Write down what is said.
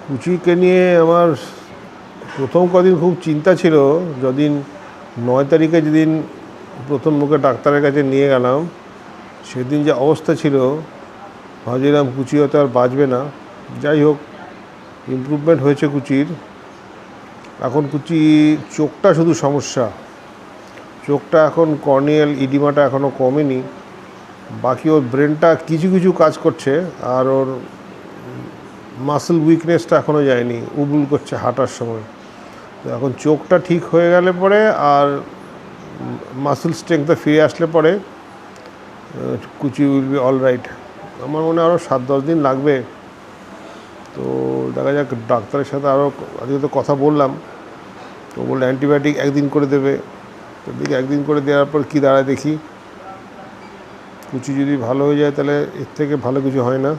কুচিকে নিয়ে আমার প্রথম কদিন খুব চিন্তা ছিল। যেদিন 9 তারিখে যেদিন প্রথম মুখে ডাক্তারের কাছে নিয়ে গেলাম, সেদিন যে অবস্থা ছিল, ভাবছিলাম কুচি হয়তো আর বাঁচবে না। যাই হোক, ইমপ্রুভমেন্ট হয়েছে কুচির। এখন কুচি চোখটা শুধু সমস্যা, চোখটা এখন কর্নিয়াল ইডিমাটা এখনও কমেনি। বাকি ওর ব্রেনটা কিছু কিছু কাজ করছে, আর ওর মাসল উইকনেসটা এখনও যায়নি, উবুল করছে হাঁটার সময়। তো এখন চোখটা ঠিক হয়ে গেলে পরে আর মাসল স্ট্রেংথটা ফিরে আসলে পরে কুচি উইল বি অল রাইট। আমার মনে হয় আরও 7-10 দিন লাগবে। তো দেখা যাক, ডাক্তারের সাথে আরও আজকে তো কথা বললাম। তো বললে অ্যান্টিবায়োটিক একদিন করে দেবে। তো দেখি একদিন করে দেওয়ার পর কী দাঁড়ায় দেখি। কুচি যদি ভালো হয়ে যায় তাহলে এর থেকে ভালো কিছু হয় না।